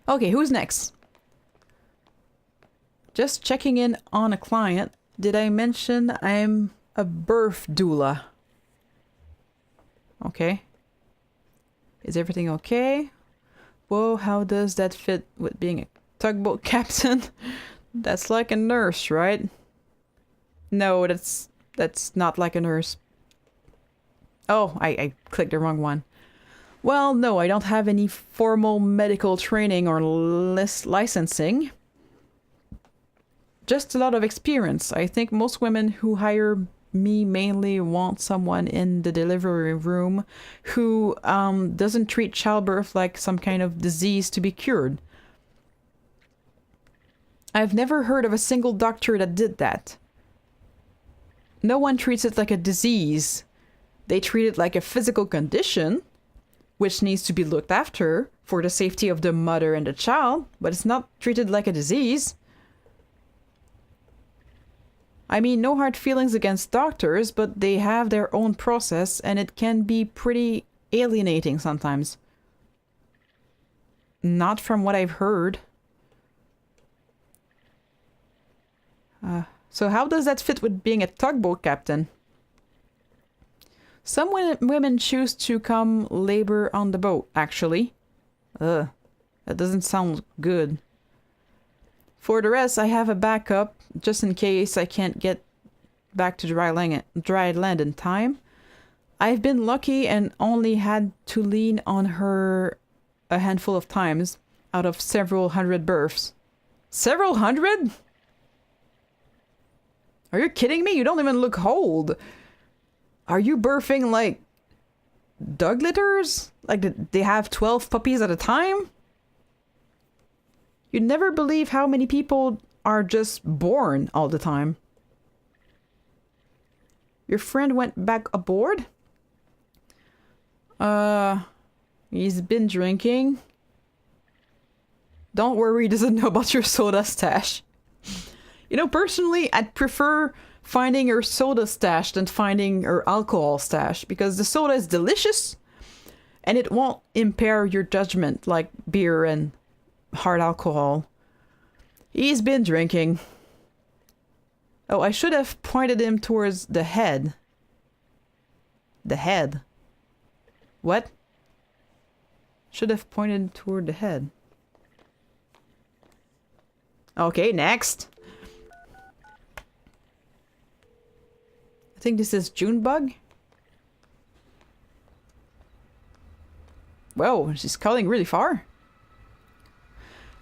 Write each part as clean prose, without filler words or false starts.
Okay, who's next? Just checking in on a client. Did I mention I'm a birth doula? Okay. Is everything okay? Whoa, how does that fit with being a tugboat captain? That's like a nurse, right? No, that's not like a nurse. Oh, I clicked the wrong one. Well, no, I don't have any formal medical training or licensing. Just a lot of experience. I think most women who hire me mainly want someone in the delivery room who doesn't treat childbirth like some kind of disease to be cured. I've never heard of a single doctor that did that. No one treats it like a disease. They treat it like a physical condition, which needs to be looked after for the safety of the mother and the child, but it's not treated like a disease. I mean, no hard feelings against doctors, but they have their own process and it can be pretty alienating sometimes. Not from what I've heard. So how does that fit with being a tugboat captain? Some women choose to come labor on the boat, actually. Ugh, that doesn't sound good. For the rest, I have a backup, just in case I can't get back to dry land in time. I've been lucky and only had to lean on her a handful of times out of several hundred births. Several hundred? Are you kidding me? You don't even look old. Are you birthing like dog litters? Like they have 12 puppies at a time? You'd never believe how many people are just born all the time. Your friend went back aboard? He's been drinking. Don't worry, he doesn't know about your soda stash. You know, personally, I'd prefer finding her soda stash than finding her alcohol stash, because the soda is delicious and it won't impair your judgment like beer and hard alcohol. He's been drinking. Oh, I should have pointed him towards the head. The head? What? Should have pointed toward the head. Okay, next. I think this is Junebug. Whoa, she's calling really far.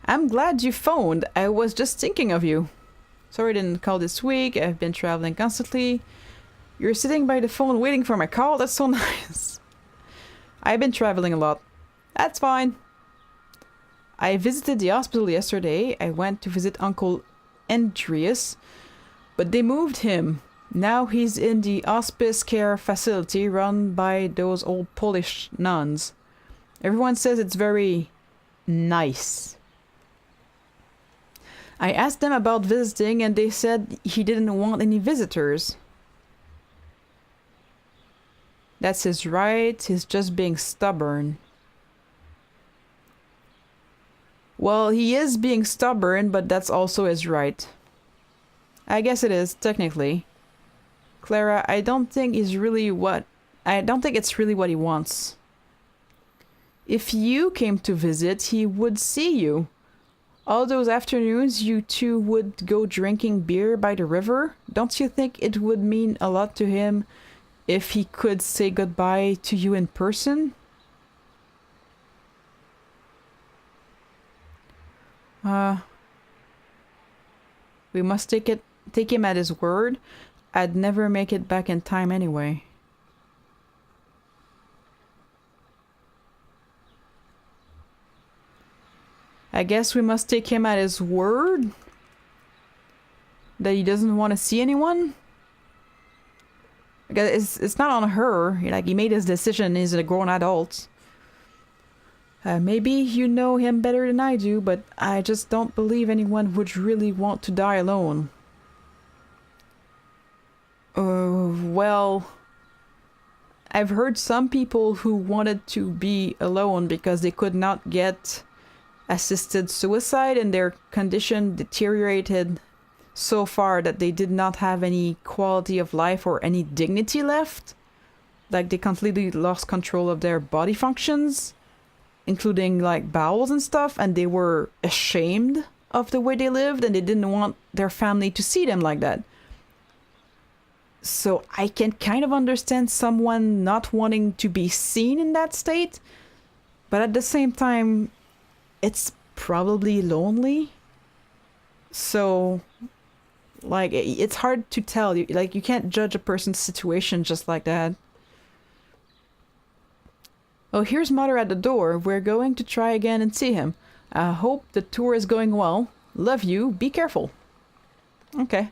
I'm glad you phoned. I was just thinking of you. Sorry I didn't call this week. I've been traveling constantly. You're sitting by the phone waiting for my call? That's so nice. I've been traveling a lot. That's fine. I visited the hospital yesterday. I went to visit Uncle Andreas, but they moved him. Now he's in the hospice care facility run by those old Polish nuns. Everyone says it's very nice. I asked them about visiting and they said he didn't want any visitors. That's his right. He's just being stubborn. Well, he is being stubborn, but that's also his right. I guess it is, technically. Clara, I don't think it's really what he wants. If you came to visit, he would see you. All those afternoons you two would go drinking beer by the river. Don't you think it would mean a lot to him if he could say goodbye to you in person? We must take him at his word. I'd never make it back in time anyway. I guess we must take him at his word? That he doesn't want to see anyone? Because it's not on her. Like, he made his decision. He's a grown adult. Maybe you know him better than I do, but I just don't believe anyone would really want to die alone. Well, I've heard some people who wanted to be alone because they could not get assisted suicide, and their condition deteriorated so far that they did not have any quality of life or any dignity left. Like, they completely lost control of their body functions, including like bowels and stuff, and they were ashamed of the way they lived, and they didn't want their family to see them like that. So I can kind of understand someone not wanting to be seen in that state, but at the same time, it's probably lonely. So, like, it's hard to tell. Like, you can't judge a person's situation just like that. Oh, here's Mother at the door. We're going to try again and see him. I hope the tour is going well. Love you. Be careful. Okay.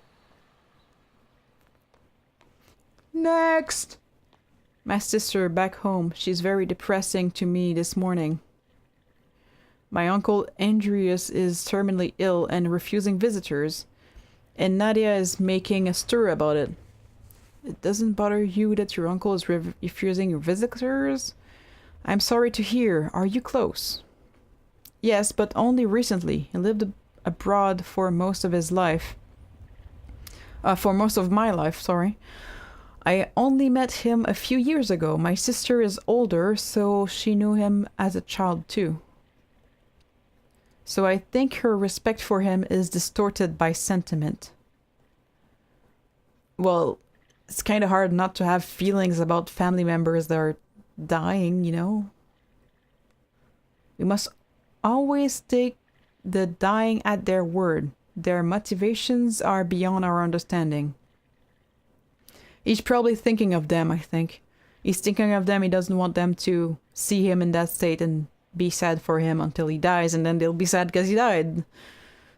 Next! My sister back home. She's very depressing to me this morning. My uncle Andreas is terminally ill and refusing visitors, and Nadia is making a stir about it. It doesn't bother you that your uncle is refusing visitors? I'm sorry to hear. Are you close? Yes, but only recently. He lived abroad for most of his life. For most of my life, sorry. I only met him a few years ago. My sister is older, so she knew him as a child too. So I think her respect for him is distorted by sentiment. Well, it's kind of hard not to have feelings about family members that are dying, you know? We must always take the dying at their word. Their motivations are beyond our understanding. He's probably thinking of them, I think. He's thinking of them. He doesn't want them to see him in that state and be sad for him until he dies, and then they'll be sad because he died.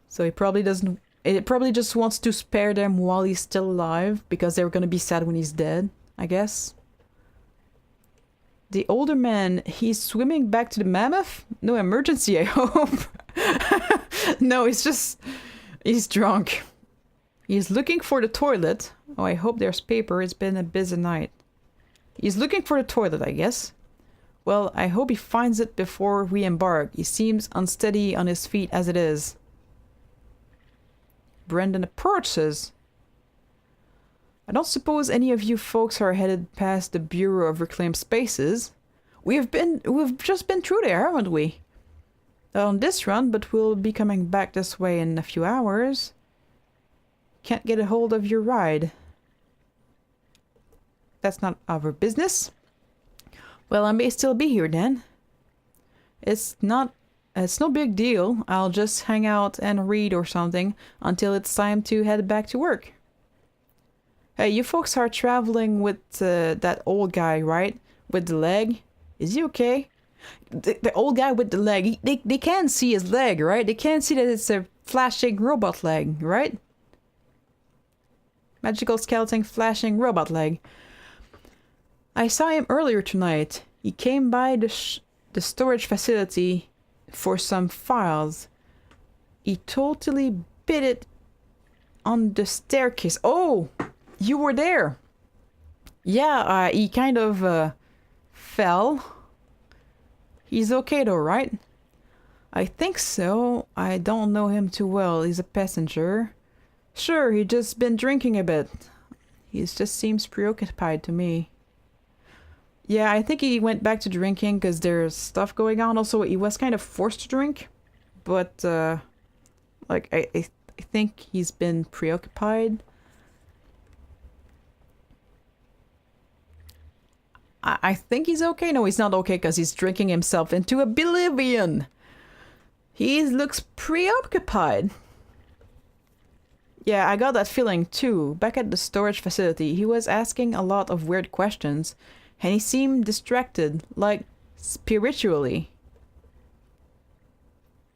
So he probably doesn't... It probably just wants to spare them while he's still alive, because they're gonna be sad when he's dead, I guess. The older man, he's swimming back to the mammoth? No emergency, I hope. No, he's drunk. He's looking for the toilet. Oh, I hope there's paper. It's been a busy night. He's looking for the toilet, I guess. Well, I hope he finds it before we embark. He seems unsteady on his feet as it is. Brendan approaches. I don't suppose any of you folks are headed past the Bureau of Reclaimed Spaces. We've just been through there, haven't we? Not on this run, but we'll be coming back this way in a few hours. Can't get a hold of your ride. That's not our business. Well, I may still be here then. It's no big deal. I'll just hang out and read or something until it's time to head back to work. Hey, you folks are traveling with that old guy, right? With the leg? Is he okay? The old guy with the leg, they can't see his leg, right? They can't see that it's a flashing robot leg, right? Magical skeleton flashing robot leg. I saw him earlier tonight. He came by the storage facility for some files. He totally bit it on the staircase. Oh, you were there. Yeah, he kind of fell. He's okay though, right? I think so. I don't know him too well. He's a passenger. Sure, he just been drinking a bit. He just seems preoccupied to me. Yeah, I think he went back to drinking because there's stuff going on. Also, he was kind of forced to drink. But, like, I think he's been preoccupied. I think he's okay. No, he's not okay because he's drinking himself into oblivion. He looks preoccupied. Yeah, I got that feeling too. Back at the storage facility, he was asking a lot of weird questions, and he seemed distracted, like spiritually.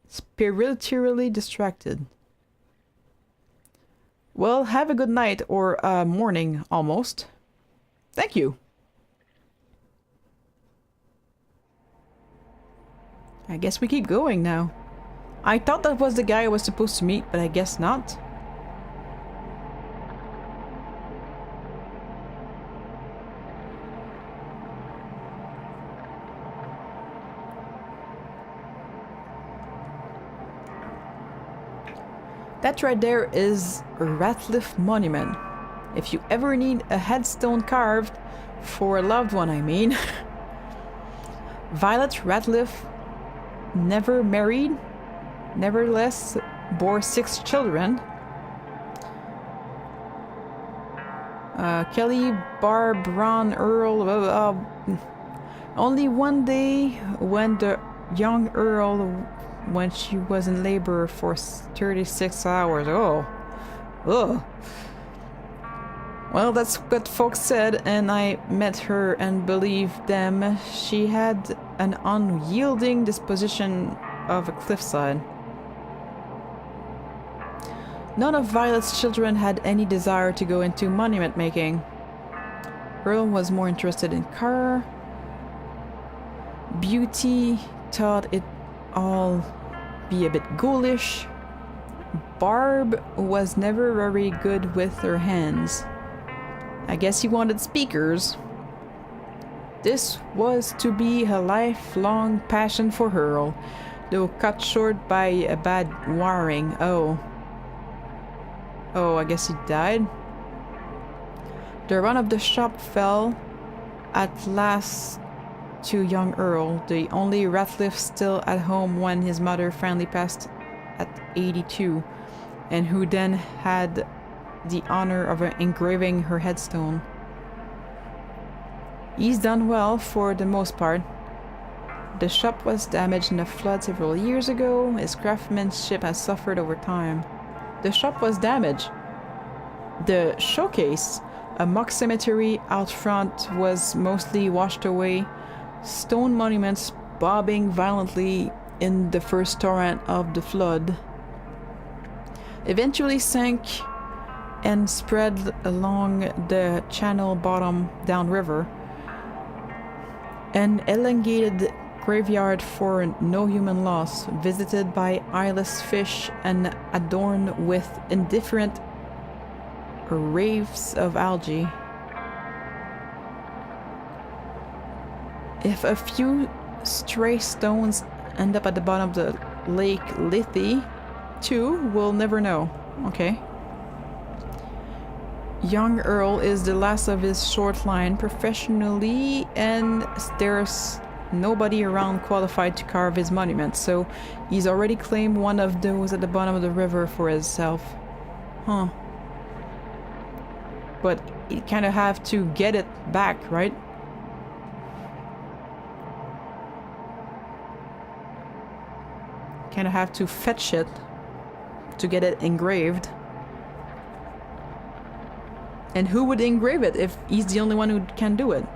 Spiritually distracted. Well, have a good night, or morning, almost. Thank you. I guess we keep going now. I thought that was the guy I was supposed to meet, but I guess not. That right there is a Ratliff Monument. If you ever need a headstone carved, for a loved one I mean. Violet Ratliff never married, nevertheless bore 6 children. Kelly, Barb, Ron, Earl, only one day when the young Earl, when she was in labor for 36 hours. Oh. Ugh. Well, that's what folks said, and I met her and believed them. She had an unyielding disposition of a cliffside. None of Violet's children had any desire to go into monument making. Earl was more interested in car. Beauty thought it all be a bit ghoulish. Barb was never very good with her hands. I guess he wanted speakers. This was to be a lifelong passion for Earl, though cut short by a bad wiring. Oh, I guess he died. The run of the shop fell at last to young Earl, the only Ratliff still at home when his mother finally passed at 82, and who then had the honor of engraving her headstone. He's done well for the most part. The shop was damaged in a flood several years ago. His craftsmanship has suffered over time. The shop was damaged. The showcase, a mock cemetery out front, was mostly washed away. Stone monuments bobbing violently in the first torrent of the flood eventually sank and spread along the channel bottom downriver. An elongated graveyard for no human loss, visited by eyeless fish and adorned with indifferent wreaths of algae. If a few stray stones end up at the bottom of the Lake Lethe, too, we'll never know. Okay. Young Earl is the last of his short line professionally, and there's nobody around qualified to carve his monument, so he's already claimed one of those at the bottom of the river for himself. Huh. But you kind of have to get it back, right? Kind of have to fetch it to get it engraved. And who would engrave it if he's the only one who can do it?